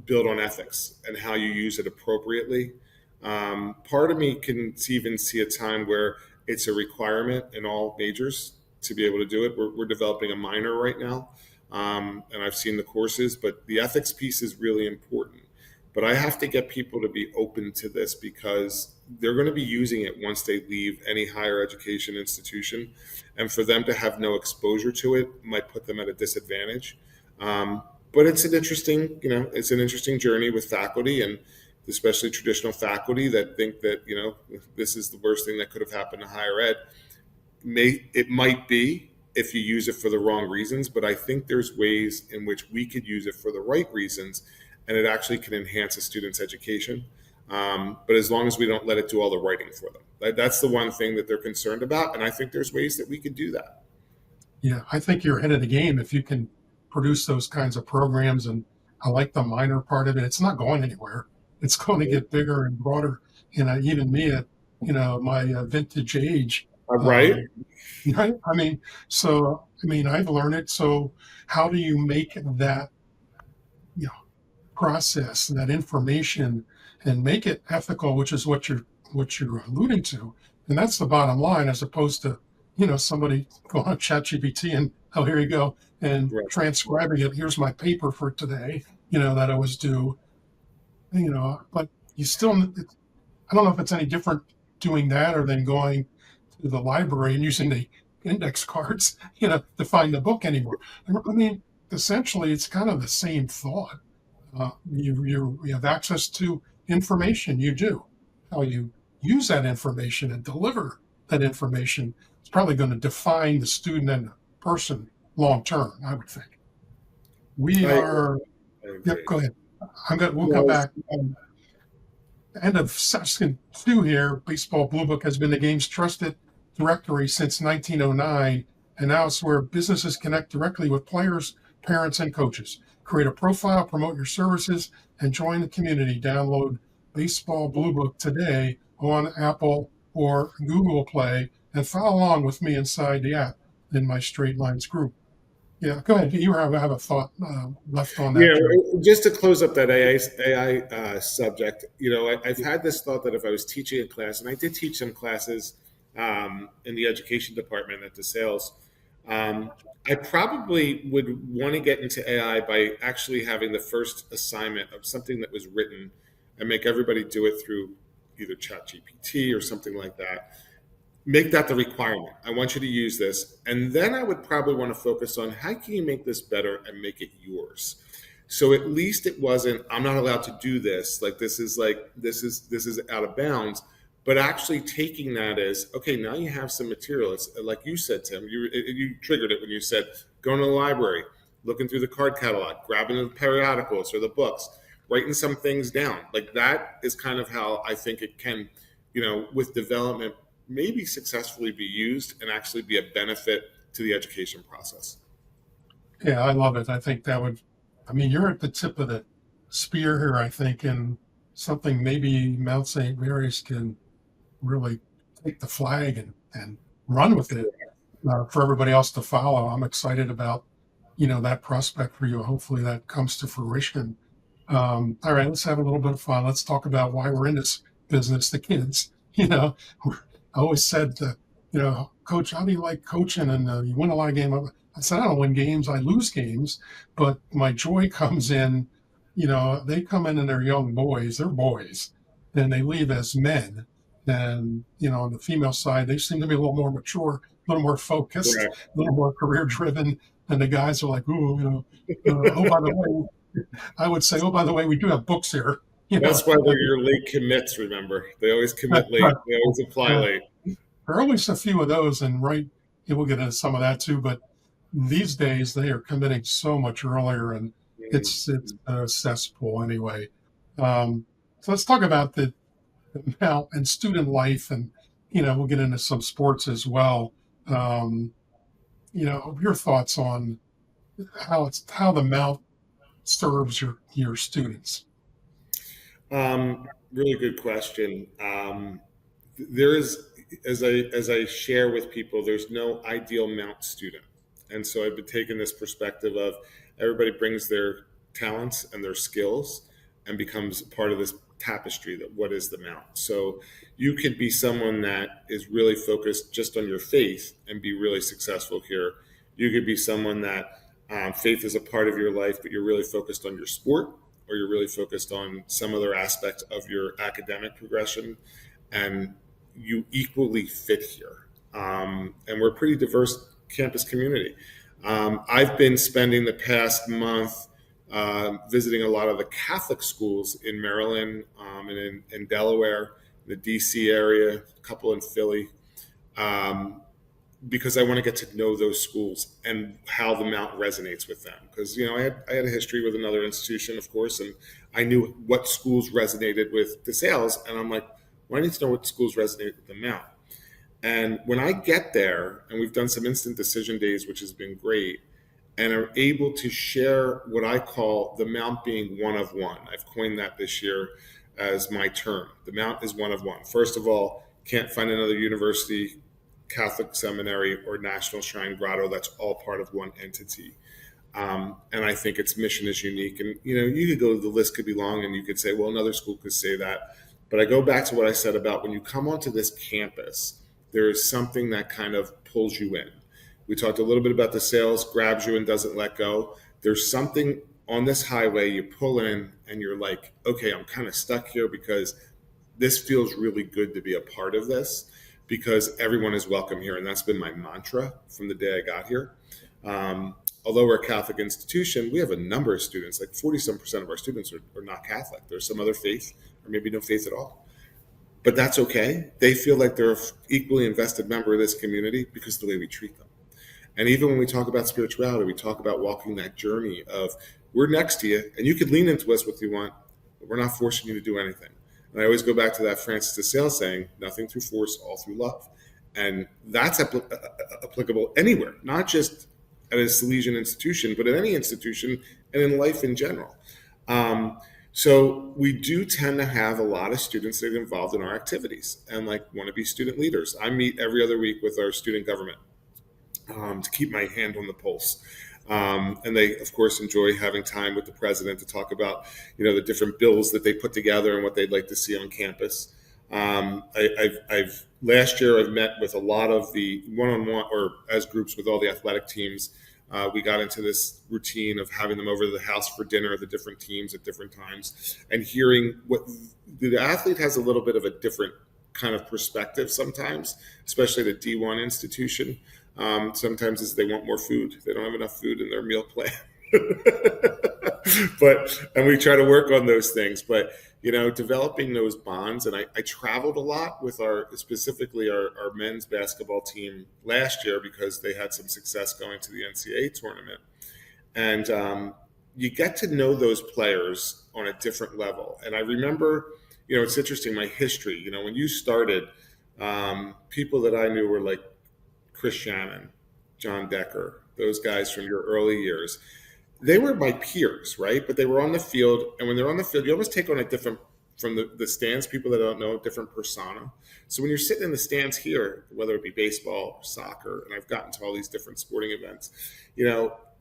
built on ethics and how you use it appropriately. Part of me can even see a time where it's a requirement in all majors to be able to do it. We're developing a minor right now, and I've seen the courses, but the ethics piece is really important. But I have to get people to be open to this, because they're going to be using it once they leave any higher education institution, and for them to have no exposure to it might put them at a disadvantage. But it's an interesting journey with faculty, and especially traditional faculty that think that this is the worst thing that could have happened to higher ed. It might be if you use it for the wrong reasons, but I think there's ways in which we could use it for the right reasons, and it actually can enhance a student's education. But as long as we don't let it do all the writing for them, that's the one thing that they're concerned about, and I think there's ways that we could do that. Yeah, I think you're ahead of the game if you can produce those kinds of programs, and I like the minor part of it. It's not going anywhere. It's going to get bigger and broader. Even me at my vintage age. Right. Right. I've learned it. So how do you make that process, that information, and make it ethical, which is what you're alluding to, and that's the bottom line, as opposed to somebody going on ChatGPT and, oh, here you go, and transcribing it. Here's my paper for today, that I was due. But you still, I don't know if it's any different doing that or than going to the library and using the index cards, to find the book anymore. I mean, essentially, it's kind of the same thought. You have access to information. You do. How you use that information and deliver that information is probably going to define the student and the person long term, I would think. Yep, go ahead. We'll come back. End of session 2 here. Baseball Blue Book has been the game's trusted directory since 1909, and now it's where businesses connect directly with players, parents, and coaches. Create a profile, promote your services, and join the community. Download Baseball Blue Book today on Apple or Google Play, and follow along with me inside the app in my Straight Lines group. Yeah, go ahead. You have a thought left on that. Yeah, just to close up that AI subject, I've had this thought that if I was teaching a class, and I did teach some classes in the education department at DeSales, I probably would want to get into AI by actually having the first assignment of something that was written and make everybody do it through either ChatGPT or something like that. Make that the requirement. I want you to use this. And then I would probably want to focus on how can you make this better and make it yours. So at least it wasn't, I'm not allowed to do this. Like this is out of bounds, but actually taking that as, okay, now you have some material. It's like you said, Tim, you triggered it when you said going to the library, looking through the card catalog, grabbing the periodicals or the books, writing some things down. Like that is kind of how I think it can, with development, maybe successfully be used and actually be a benefit to the education process. Yeah, I love it. I think you're at the tip of the spear here, I think, and something maybe Mount St. Mary's can really take the flag and run with it for everybody else to follow. I'm excited about, that prospect for you. Hopefully that comes to fruition. All right, let's have a little bit of fun. Let's talk about why we're in this business, the kids. I always said, Coach, how do you like coaching? And you win a lot of games. I said, I don't win games, I lose games, but my joy comes in, they come in and they're young boys, they're boys, and they leave as men. And, on the female side, they seem to be a little more mature, a little more focused, Right. a little more career driven. And the guys are like, ooh, oh, by the way, I would say, oh, by the way, we do have books here. That's why they're your late commits, remember. They always commit late. They always apply late. There are always a few of those, and we'll get into some of that too. But these days, they are committing so much earlier, and it's a cesspool anyway. So let's talk about the now and student life, and we'll get into some sports as well. Your thoughts on how the Mount serves your students. Really good question. There is, as I share with people, there's no ideal Mount student, and so I've been taking this perspective of everybody brings their talents and their skills and becomes part of this tapestry that what is the Mount. So you could be someone that is really focused just on your faith and be really successful here. You could be someone that faith is a part of your life, but you're really focused on your sport, or you're really focused on some other aspect of your academic progression, and you equally fit here. And we're a pretty diverse campus community. I've been spending the past month visiting a lot of the Catholic schools in Maryland and in Delaware, the DC area, a couple in Philly, because I want to get to know those schools and how the Mount resonates with them. Because I had a history with another institution, of course, and I knew what schools resonated with DeSales, and I'm like, well, I need to know what schools resonate with the Mount. And when I get there, and we've done some instant decision days, which has been great, and are able to share what I call the Mount being one of one. I've coined that this year as my term. The Mount is one of one. First of all, can't find another university, Catholic seminary, or National Shrine Grotto that's all part of one entity. And I think its mission is unique. And, you could go, the list could be long, and you could say, well, another school could say that. But I go back to what I said about when you come onto this campus, there is something that kind of pulls you in. We talked a little bit about DeSales, grabs you and doesn't let go. There's something on this highway you pull in and you're like, okay, I'm kind of stuck here because this feels really good to be a part of this, because everyone is welcome here. And that's been my mantra from the day I got here. Although we're a Catholic institution, we have a number of students, like 40% of our students are not Catholic. There's some other faith, or maybe no faith at all. But that's okay. They feel like they're an equally invested member of this community because of the way we treat them. And even when we talk about spirituality, we talk about walking that journey of, we're next to you and you could lean into us what you want, but we're not forcing you to do anything. And I always go back to that Francis de Sales saying, nothing through force, all through love. And that's applicable anywhere, not just at a Salesian institution, but at any institution and in life in general. So we do tend to have a lot of students that are involved in our activities and want to be student leaders. I meet every other week with our student government to keep my hand on the pulse. And they, of course, enjoy having time with the president to talk about, the different bills that they put together and what they'd like to see on campus. Last year I've met with a lot of the one-on-one or as groups with all the athletic teams. We got into this routine of having them over to the house for dinner, the different teams at different times, and hearing what the athlete has a little bit of a different kind of perspective sometimes, especially the D1 institution. Sometimes is they want more food. They don't have enough food in their meal plan. And we try to work on those things. But developing those bonds. And I traveled a lot with specifically our men's basketball team last year because they had some success going to the NCAA tournament. And you get to know those players on a different level. And I remember, it's interesting, my history, when you started, people that I knew were like Chris Shannon, John Decker, those guys from your early years. They were my peers, right? But they were on the field. And when they're on the field, you almost take on a different, from the stands, people that don't know, different persona. So when you're sitting in the stands here, whether it be baseball or soccer, and I've gotten to all these different sporting events,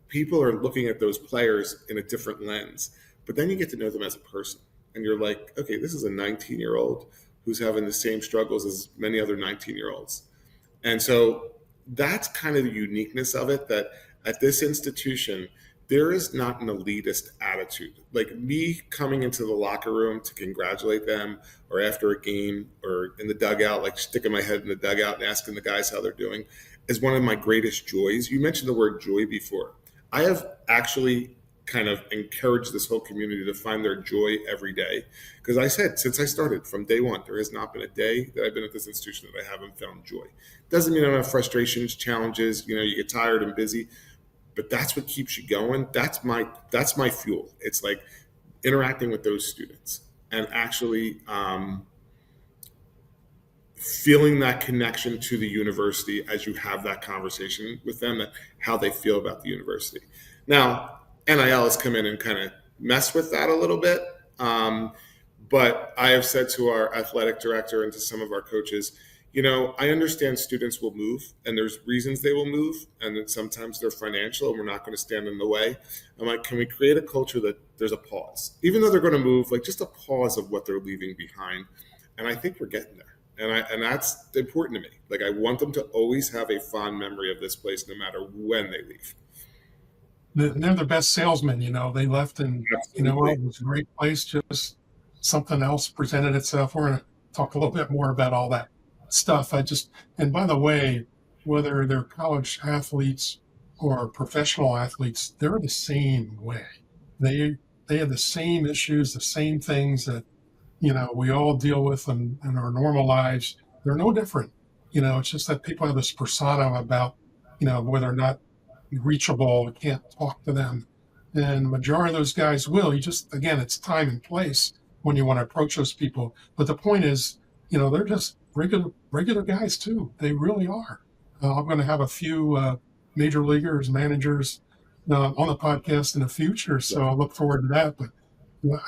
people are looking at those players in a different lens. But then you get to know them as a person. And you're like, okay, this is a 19-year-old who's having the same struggles as many other 19-year-olds. And so that's kind of the uniqueness of it, that at this institution, there is not an elitist attitude. Like me coming into the locker room to congratulate them, or after a game, or in the dugout, like sticking my head in the dugout and asking the guys how they're doing, is one of my greatest joys. You mentioned the word joy before. I have actually kind of encouraged this whole community to find their joy every day. Because I said, since I started from day one, there has not been a day that I've been at this institution that I haven't found joy. Doesn't mean I don't have frustrations, challenges, you get tired and busy, but that's what keeps you going. That's my fuel. It's like interacting with those students and actually feeling that connection to the university as you have that conversation with them, that how they feel about the university. Now, NIL has come in and kind of messed with that a little bit. But I have said to our athletic director and to some of our coaches, I understand students will move and there's reasons they will move, and that sometimes they're financial and we're not going to stand in the way. I'm like, can we create a culture that there's a pause, even though they're going to move, like just a pause of what they're leaving behind. And I think we're getting there. And that's important to me. Like, I want them to always have a fond memory of this place, no matter when they leave. They're the best salesmen, they left and, it was a great place. Just something else presented itself. We're going to talk a little bit more about all that stuff. And by the way, whether they're college athletes or professional athletes, they're the same way. They have the same issues, the same things that, we all deal with in our normal lives. They're no different. It's just that people have this persona about, whether or not reachable, can't talk to them. And the majority of those guys will. Again, it's time and place when you want to approach those people. But the point is, they're just regular guys too. They really are. I'm going to have a few major leaguers, managers on the podcast in the future. So I look forward to that. But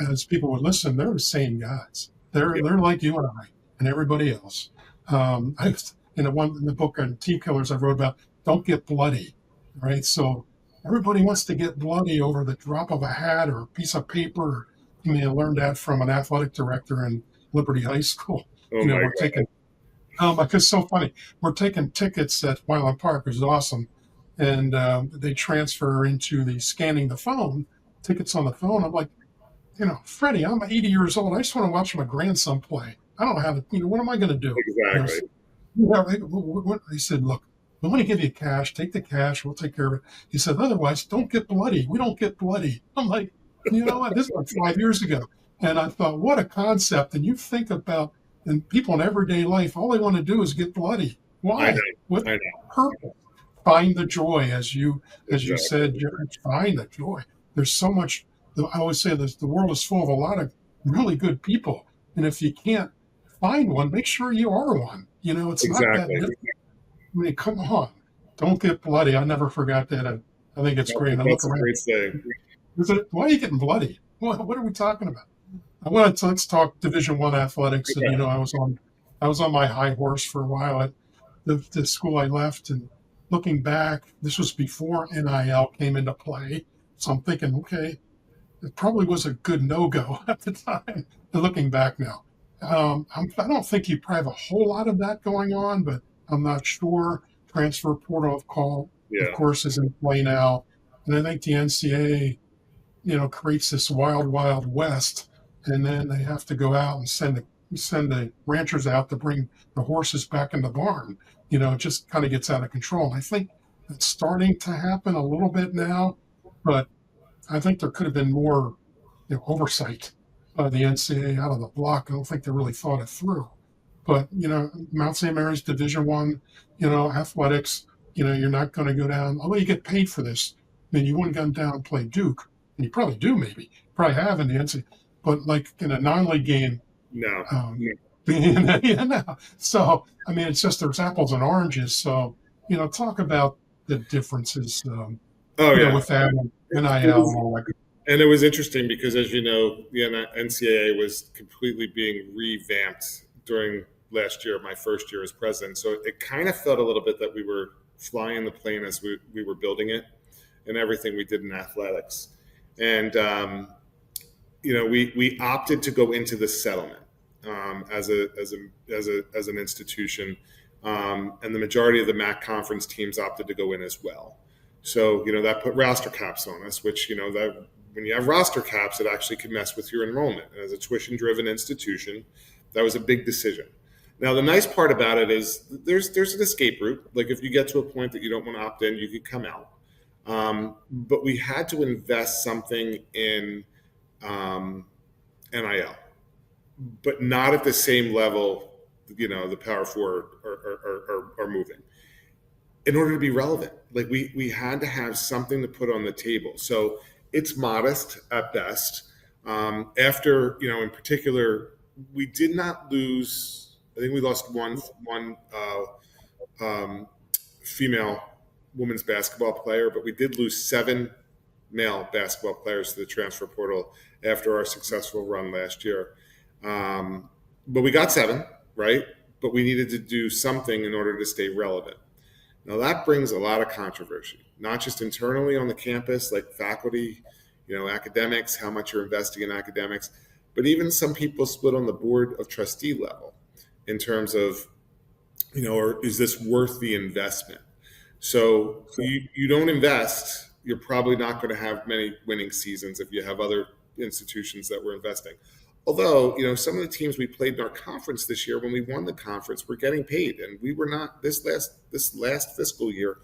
as people would listen, they're the same guys. They're like you and I and everybody else. In the book on Team Killers I wrote about, don't get bloody. Right. So everybody wants to get bloody over the drop of a hat or a piece of paper. I learned that from an athletic director in Liberty High School. We're taking, because it's so funny. We're taking tickets at Wyland Park, which is awesome. And they transfer into the scanning the phone, tickets on the phone. I'm like, Freddie, I'm 80 years old. I just want to watch my grandson play. I don't know how to, what am I going to do? Exactly. He said, look, we want to give you cash. Take the cash. We'll take care of it. He said, otherwise, don't get bloody. We don't get bloody. I'm like, you know what? This is like 5 years ago. And I thought, what a concept. And you think about, and people in everyday life, all they want to do is get bloody. Why? What purpose? Find the joy, as you said, Jared, find the joy. There's so much. I always say this, the world is full of a lot of really good people. And if you can't find one, make sure you are one. It's not that difficult. Come on, don't get bloody. I never forgot that. I think it's great. That's a great saying. Why are you getting bloody? What are we talking about? Let's talk Division I athletics. Okay. And I was on my high horse for a while at the school I left. And looking back, this was before NIL came into play. So I'm thinking, okay, it probably was a good no-go at the time. But looking back now, I don't think you probably have a whole lot of that going on, but I'm not sure. Transfer portal of course, is in play now. And I think the NCAA, creates this wild, wild west. And then they have to go out and send the ranchers out to bring the horses back in the barn. It just kind of gets out of control. And I think that's starting to happen a little bit now, but I think there could have been more oversight the NCAA out of the block. I don't think they really thought it through. But Mount St. Mary's Division One, athletics. You're not going to go down. Although you get paid for this, I mean, you wouldn't go down and play Duke, and you probably do, maybe probably have in the NCAA. But like in a non-league game, No. So I mean, it's just there's apples and oranges. So talk about the differences. Oh yeah. With that NIL It and was, all that. and it was interesting because, as you know, the NCAA was completely being revamped during last year, my first year as president. So it kind of felt a little bit that we were flying the plane as we were building it, and everything we did in athletics. And we opted to go into the settlement as an institution, and the majority of the MAC conference teams opted to go in as well. So that put roster caps on us, which that when you have roster caps, it actually can mess with your enrollment. And as a tuition-driven institution, that was a big decision. Now, the nice part about it is there's an escape route. Like if you get to a point that you don't want to opt in, you could come out. But we had to invest something in NIL, but not at the same level, the Power Four are moving. In order to be relevant, like we had to have something to put on the table. So it's modest at best. After, in particular, we did not lose. I think we lost one female women's basketball player, but we did lose 7 male basketball players to the transfer portal after our successful run last year. But we got 7, right? But we needed to do something in order to stay relevant. Now that brings a lot of controversy, not just internally on the campus, like faculty, academics, how much you're investing in academics, but even some people split on the board of trustee level in terms of, or is this worth the investment? So you don't invest, you're probably not going to have many winning seasons if you have other institutions that were investing. Although, some of the teams we played in our conference this year, when we won the conference, were getting paid, and we were not this last fiscal year.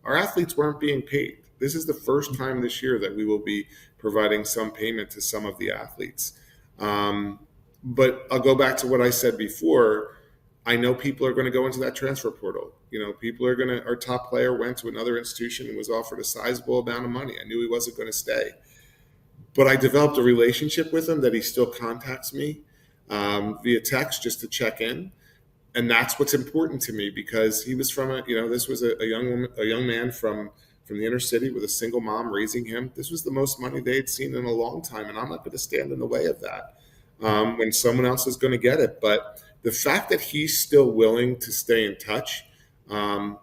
Our athletes weren't being paid. This is the first time this year that we will be providing some payment to some of the athletes. But I'll go back to what I said before. I know people are going to go into that transfer portal. People are going to. Our top player went to another institution and was offered a sizable amount of money. I knew he wasn't going to stay. But I developed a relationship with him that he still contacts me via text just to check in, and that's what's important to me because he was from this was a young man from the inner city with a single mom raising him. This was the most money they had seen in a long time, and I'm not going to stand in the way of that when someone else is going to get it. But the fact that he's still willing to stay in touch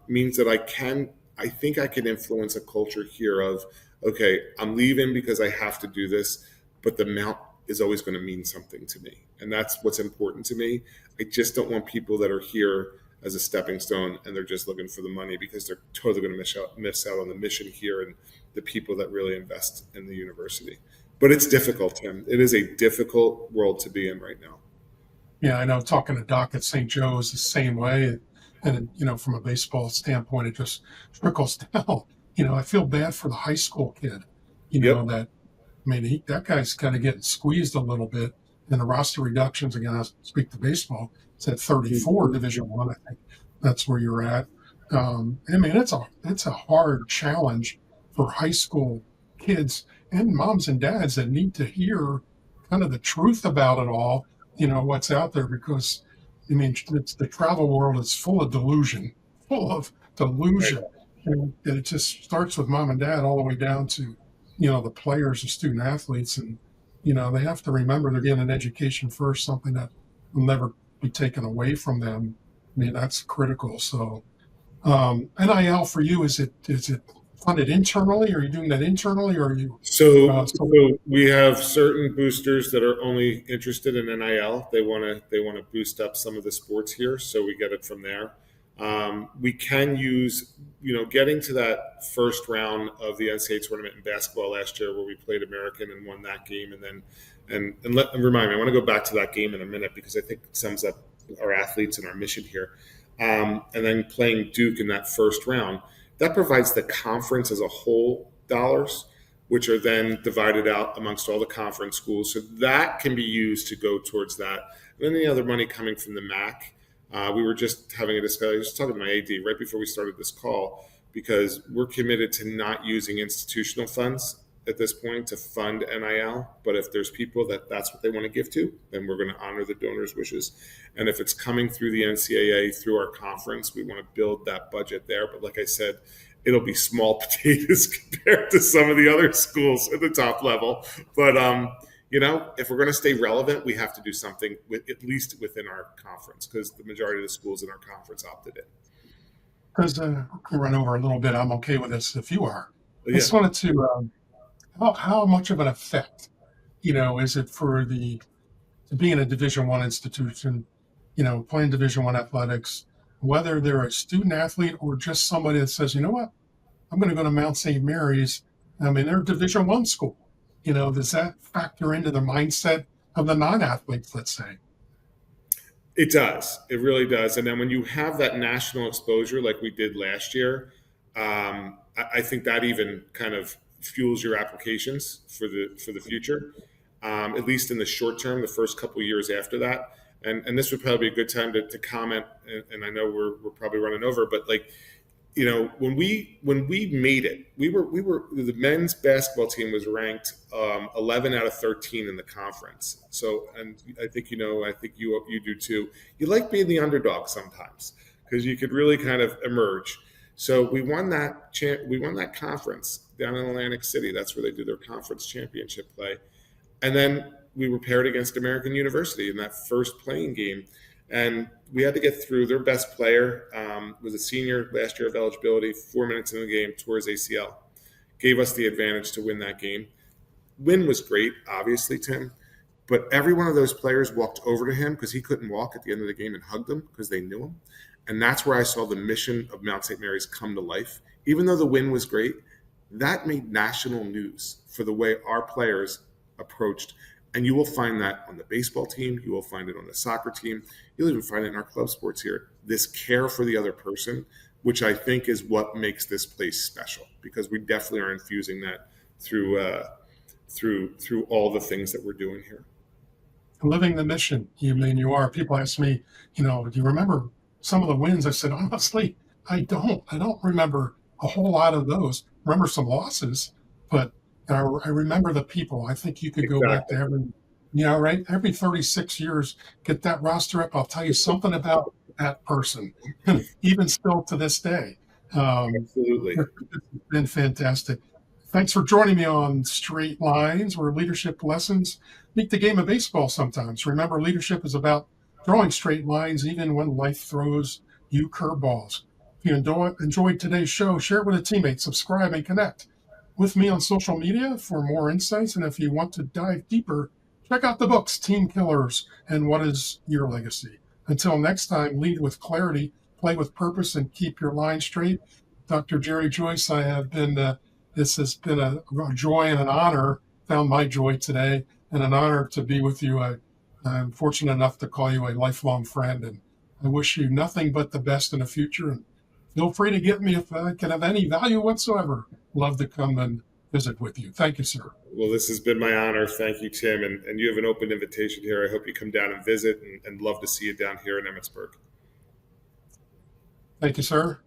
means that I think I can influence a culture here of, okay, I'm leaving because I have to do this, but the amount is always going to mean something to me. And that's what's important to me. I just don't want people that are here as a stepping stone and they're just looking for the money because they're totally going to miss out on the mission here and the people that really invest in the university. But it's difficult, Tim. It is a difficult world to be in right now. Yeah, I know. Talking to Doc at St. Joe's the same way. And from a baseball standpoint, it just trickles down. I feel bad for the high school kid, Yep. that, that guy's kind of getting squeezed a little bit. And the roster reductions, again, I speak to baseball, it's at 34 Division One. I think that's where you're at. It's a hard challenge for high school kids and moms and dads that need to hear kind of the truth about it all, what's out there, because it's the travel world is full of delusion. And it just starts with mom and dad all the way down to, the players, the student athletes. And, they have to remember they're getting an education first, something that will never be taken away from them. That's critical. So NIL for you, is it funded internally? Are you doing that internally, or are you? So we have certain boosters that are only interested in NIL. They want to boost up some of the sports here, so we get it from there. We can use, getting to that first round of the NCAA tournament in basketball last year, where we played American and won that game, and remind me, I want to go back to that game in a minute because I think it sums up our athletes and our mission here. And then playing Duke in that first round, that provides the conference as a whole dollars. which are then divided out amongst all the conference schools. So that can be used to go towards that. And then the other money coming from the MAC. We were just having a discussion. I was talking to my AD right before we started this call, because we're committed to not using institutional funds at this point to fund NIL. But if there's people that's what they want to give to, then we're going to honor the donors' wishes. And if it's coming through the NCAA, through our conference, we want to build that budget there. But like I said, it'll be small potatoes compared to some of the other schools at the top level. But, if we're going to stay relevant, we have to do something at least within our conference, because the majority of the schools in our conference opted in. Because we can run over a little bit. I'm okay with this if you are. Yeah. I just wanted to, how much of an effect, is it for to be in a Division I institution, playing Division I athletics, whether they're a student athlete or just somebody that says, you know what, I'm going to go to Mount St. Mary's. I mean, they're a Division I school. Does that factor into the mindset of the non-athletes, let's say? It does. It really does. And then when you have that national exposure like we did last year, I think that even kind of fuels your applications for the future, at least in the short term, the first couple of years after that. And this would probably be a good time to comment. And I know we're probably running over, but when we made it, we were the men's basketball team was ranked 11 out of 13 in the conference. So, and I think I think you do too. You like being the underdog sometimes because you could really kind of emerge. So we won that conference down in Atlantic City. That's where they do their conference championship play, and then we were paired against American University in that first playing game. And we had to get through. Their best player was a senior last year of eligibility. 4 minutes in the game, tore his ACL. Gave us the advantage to win that game. Win was great, obviously, Tim. But every one of those players walked over to him because he couldn't walk at the end of the game and hugged him because they knew him. And that's where I saw the mission of Mount St. Mary's come to life. Even though the win was great, that made national news for the way our players approached. And you will find that on the baseball team. You will find it on the soccer team. You'll even find it in our club sports here. This care for the other person, which I think is what makes this place special, because we definitely are infusing that through all the things that we're doing here. Living the mission. You are. People ask me, do you remember some of the wins? I said, honestly, I don't. I don't remember a whole lot of those. Remember some losses, but I remember the people. I think you could go back to every 36 years, get that roster up. I'll tell you something about that person, even still to this day. Absolutely. It's been fantastic. Thanks for joining me on Straight Lines, where leadership lessons meet the game of baseball sometimes. Remember, leadership is about drawing straight lines even when life throws you curveballs. If you enjoyed today's show, share it with a teammate, subscribe, and connect with me on social media for more insights. And if you want to dive deeper, check out the books, Team Killers and What Is Your Legacy. Until next time, lead with clarity, play with purpose, and keep your line straight. Dr. Jerry Joyce, this has been a joy and an honor, found my joy today, and an honor to be with you. I'm fortunate enough to call you a lifelong friend, and I wish you nothing but the best in the future. And feel free to get me if I can have any value whatsoever. Love to come and visit with you. Thank you, sir. Well, this has been my honor. Thank you, Tim. And you have an open invitation here. I hope you come down and visit, and love to see you down here in Emmitsburg. Thank you, sir.